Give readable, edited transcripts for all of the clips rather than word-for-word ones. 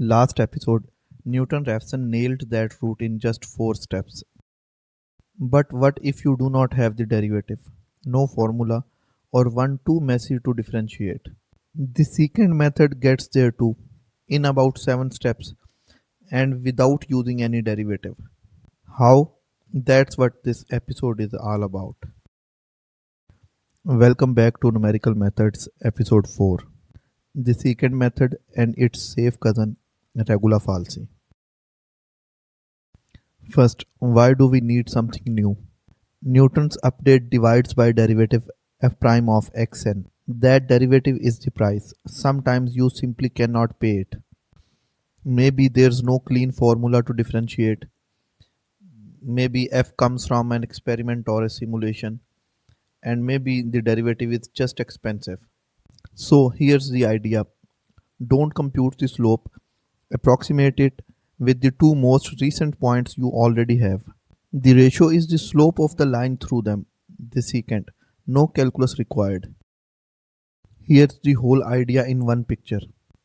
Last episode, Newton-Raphson nailed that root in just 4 steps. But what if you do not have the derivative, no formula, or one too messy to differentiate? The secant method gets there too, in about 7 steps, and without using any derivative. How? That's what this episode is all about. Welcome back to Numerical Methods, episode 4. The secant method and its safe cousin, Regula Falsi. First, why do we need something new? Newton's update divides by derivative f prime of xn. That derivative is the price. Sometimes you simply cannot pay it. Maybe there's no clean formula to differentiate. Maybe f comes from an experiment or a simulation. And maybe the derivative is just expensive. So here's the idea. Don't compute the slope. Approximate it with the two most recent points you already have. The ratio is the slope of the line through them, the secant. No calculus required. Here's the whole idea in one picture.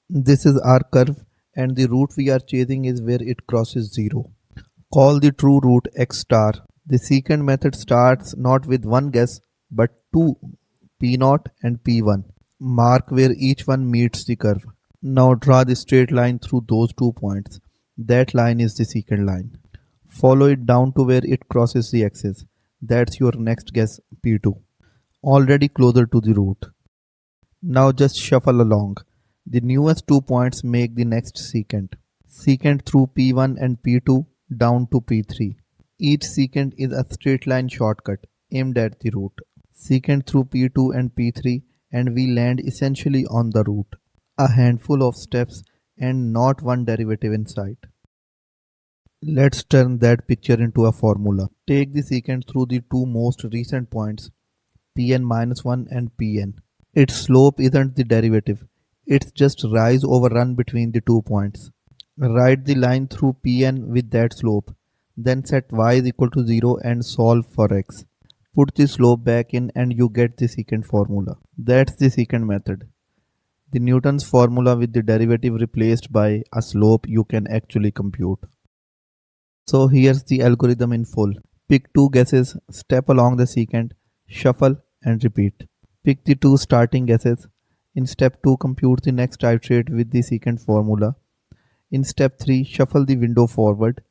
This is our curve and the root we are chasing is where it crosses 0. Call the true root x star. The secant method starts not with one guess but two, p0 and p1. Mark where each one meets the curve. Now draw the straight line through those 2 points. That line is the secant line. Follow it down to where it crosses the axis. That's your next guess, p2. Already closer to the root. Now just shuffle along. The newest 2 points make the next secant. Secant through p1 and p2 down to p3. Each secant is a straight line shortcut aimed at the root. Secant through p2 and p3 and we land essentially on the root. A handful of steps and not one derivative in sight. Let's turn that picture into a formula. Take the secant through the two most recent points, pn-1 and pn. Its slope isn't the derivative, it's just rise over run between the 2 points. Write the line through pn with that slope, then set y is equal to 0 and solve for x. Put the slope back in and you get the secant formula. That's the secant method. The Newton's formula with the derivative replaced by a slope you can actually compute. So here's the algorithm in full. Pick 2 guesses, step along the secant, shuffle and repeat. Pick the 2 starting guesses. In step 2 compute the next iterate with the secant formula. In step 3 shuffle the window forward.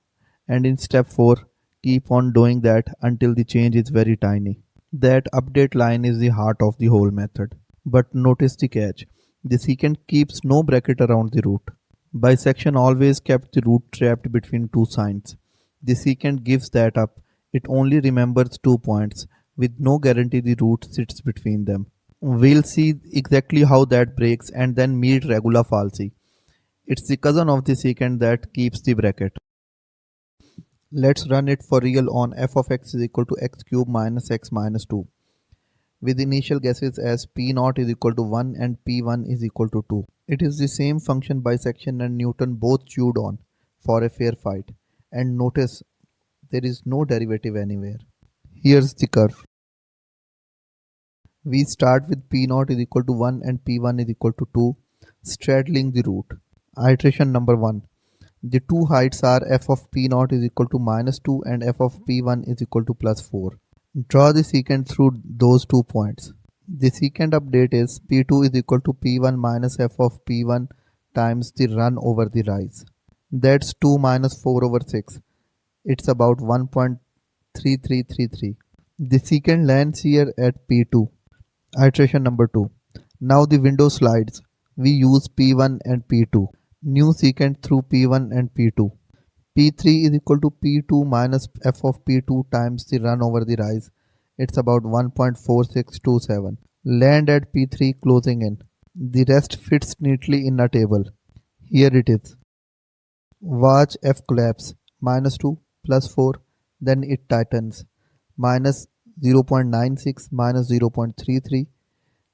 And in step 4 keep on doing that until the change is very tiny. That update line is the heart of the whole method. But notice the catch. The secant keeps no bracket around the root. Bisection always kept the root trapped between 2 signs. The secant gives that up. It only remembers 2 points, with no guarantee the root sits between them. We'll see exactly how that breaks and then meet Regula Falsi. It's the cousin of the secant that keeps the bracket. Let's run it for real on f of x is equal to x cube minus x minus 2. With initial guesses as p0 is equal to 1 and p1 is equal to 2. It is the same function bisection and Newton both chewed on for a fair fight. And notice there is no derivative anywhere. Here's the curve. We start with p0 is equal to 1 and p1 is equal to 2, straddling the root. Iteration number 1. The two heights are f of p0 is equal to minus 2 and f of p1 is equal to plus 4. Draw the secant through those 2 points. The secant update is p2 is equal to p1 minus f of p1 times the run over the rise. That's 2 minus 4 over 6. It's about 1.3333. The secant lands here at p2. Iteration number 2. Now the window slides. We use p1 and p2. New secant through p1 and p2. p3 is equal to p2 minus f of p2 times the run over the rise. It's about 1.4627. Land at p3 closing in. The rest fits neatly in a table. Here it is. Watch f collapse. Minus 2 plus 4. Then it tightens. Minus 0.96 minus 0.33.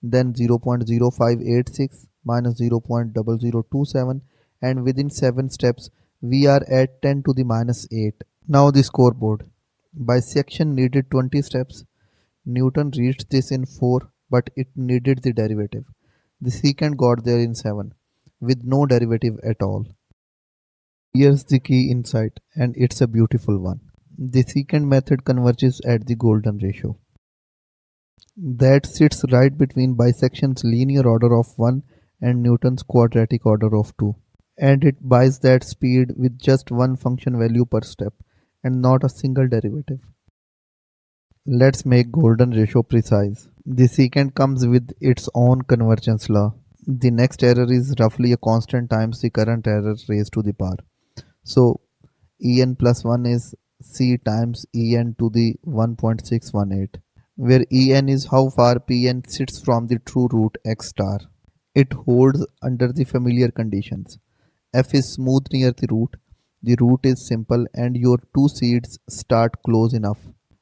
Then 0.0586 minus 0.0027. And within 7 steps we are at 10 to the minus 8. Now the scoreboard. Bisection needed 20 steps. Newton reached this in 4, but it needed the derivative. The secant got there in 7, with no derivative at all. Here's the key insight, and it's a beautiful one. The secant method converges at the golden ratio. That sits right between bisection's linear order of 1 and Newton's quadratic order of 2. And it buys that speed with just one function value per step and not a single derivative. Let's make golden ratio precise. The secant comes with its own convergence law. The next error is roughly a constant times the current error raised to the power. So En plus 1 is C times En to the 1.618, where En is how far Pn sits from the true root x star. It holds under the familiar conditions. F is smooth near the root is simple, and your two seeds start close enough.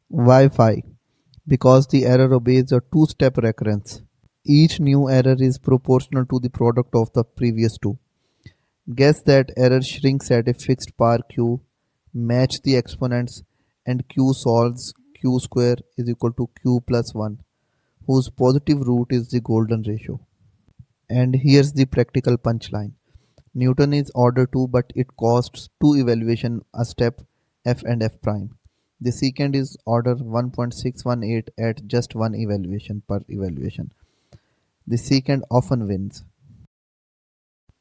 Why phi? Because the error obeys a two-step recurrence. Each new error is proportional to the product of the previous two. Guess that error shrinks at a fixed power q, match the exponents, and q solves q square is equal to q plus 1, whose positive root is the golden ratio. And here's the practical punchline. Newton is order 2, but it costs 2 evaluation a step, f and f prime. The secant is order 1.618 at just 1 evaluation per evaluation. The secant often wins.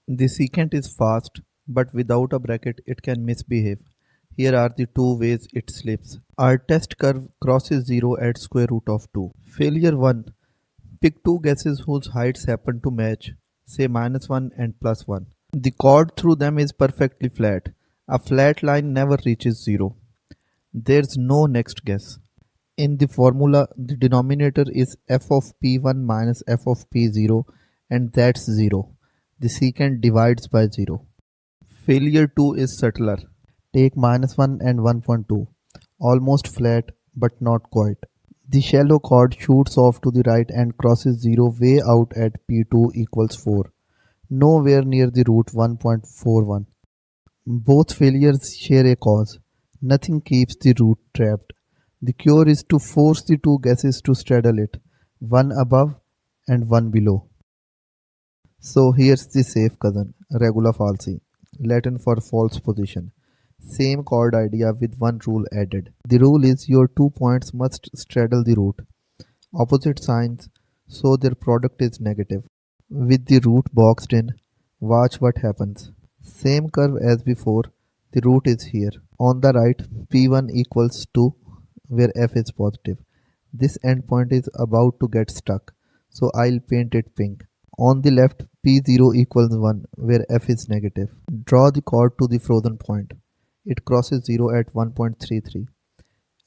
The secant is fast, but without a bracket it can misbehave. Here are the two ways it slips. Our test curve crosses 0 at square root of 2. Failure 1. Pick two guesses whose heights happen to match, say minus 1 and plus 1. The chord through them is perfectly flat. A flat line never reaches 0. There's no next guess. In the formula, the denominator is f of p1 minus f of p0, and that's 0. The secant divides by 0. Failure 2 is subtler. Take minus 1 and 1.2. Almost flat, but not quite. The shallow chord shoots off to the right and crosses 0 way out at p2 equals 4. Nowhere near the root 1.41. Both failures share a cause. Nothing keeps the root trapped. The cure is to force the two guesses to straddle it, one above and one below. So here's the safe cousin, Regula Falsi, Latin for false position. Same chord idea with one rule added. The rule is your 2 points must straddle the root, opposite signs, so their product is negative. With the root boxed in, watch what happens. Same curve as before, the root is here. On the right, P1 equals 2, where F is positive. This endpoint is about to get stuck, so I'll paint it pink. On the left, P0 equals 1, where F is negative. Draw the chord to the frozen point. It crosses 0 at 1.33.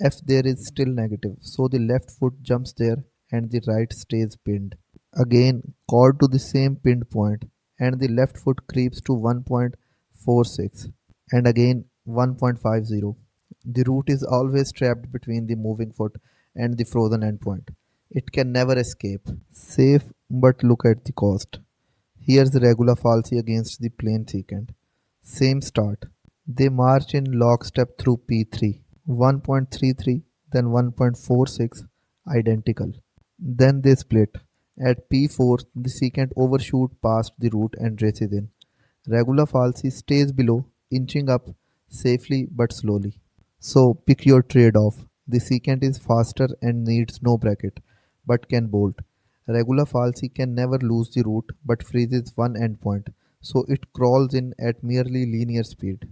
F there is still negative, so the left foot jumps there and the right stays pinned. Again, chord to the same pinned point, and the left foot creeps to 1.46, and again 1.50. The root is always trapped between the moving foot and the frozen endpoint. It can never escape. Safe, but look at the cost. Here's the Regula Falsi against the plane secant. Same start. They march in lockstep through P3. 1.33, then 1.46, identical. Then they split. At P4, the secant overshoot past the root and races in. Regula Falsi stays below, inching up safely but slowly. So pick your trade-off. The secant is faster and needs no bracket, but can bolt. Regula Falsi can never lose the root but freezes one endpoint, so it crawls in at merely linear speed.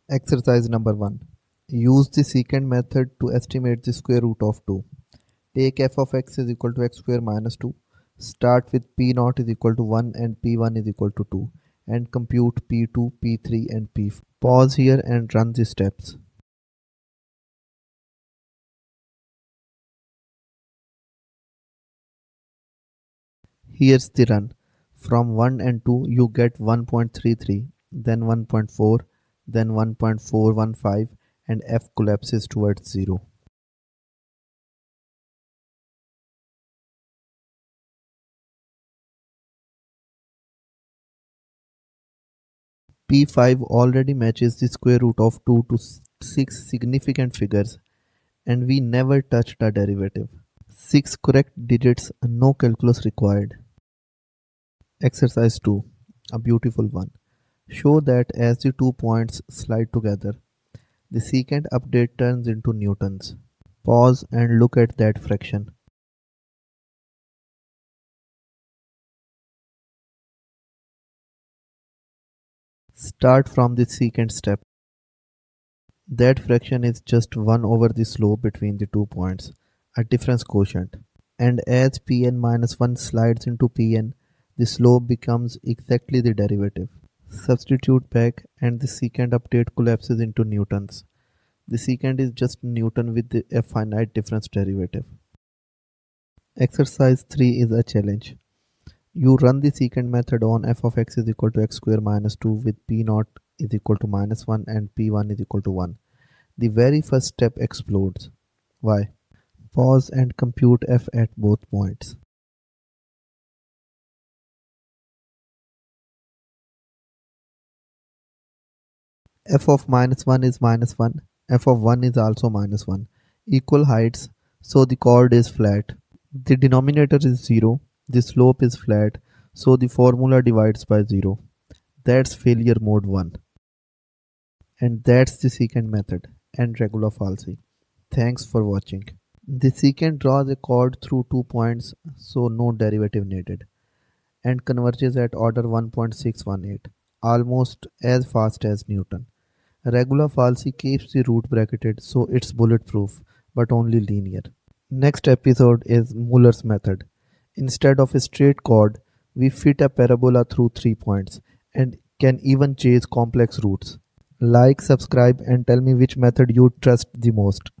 Exercise number 1. Use the secant method to estimate the square root of 2. Take f of x is equal to x square minus 2. Start with p naught is equal to 1 and p1 is equal to 2, and compute p2, p3 and p4. Pause here and run the steps. Here's the run. From 1 and 2 you get 1.33, then 1.4, then 1.415, and f collapses towards 0. P5 already matches the square root of 2 to 6 significant figures, and we never touched a derivative. 6 correct digits, no calculus required. Exercise 2. A beautiful one. Show that as the 2 points slide together, the secant update turns into newtons. Pause and look at that fraction. Start from the secant step. That fraction is just 1 over the slope between the 2 points, a difference quotient. And as Pn minus 1 slides into Pn, the slope becomes exactly the derivative. Substitute back and the secant update collapses into newtons. The secant is just Newton with a finite difference derivative. Exercise 3 is a challenge. You run the secant method on f of x is equal to x square minus 2 with p naught is equal to minus 1 and p1 is equal to 1. The very first step explodes. Why? Pause and compute f at both points. F of minus 1 is minus 1. F of 1 is also minus 1. Equal heights, so the chord is flat. The denominator is 0. The slope is flat, so the formula divides by 0. That's failure mode 1. And that's the secant method and Regula Falsi. Thanks for watching. The secant draws a chord through 2 points, so no derivative needed, and converges at order 1.618, almost as fast as Newton. Regula Falsi keeps the root bracketed, so it's bulletproof, but only linear. Next episode is Muller's method. Instead of a straight chord, we fit a parabola through 3 points and can even chase complex roots. Like, subscribe, and tell me which method you trust the most.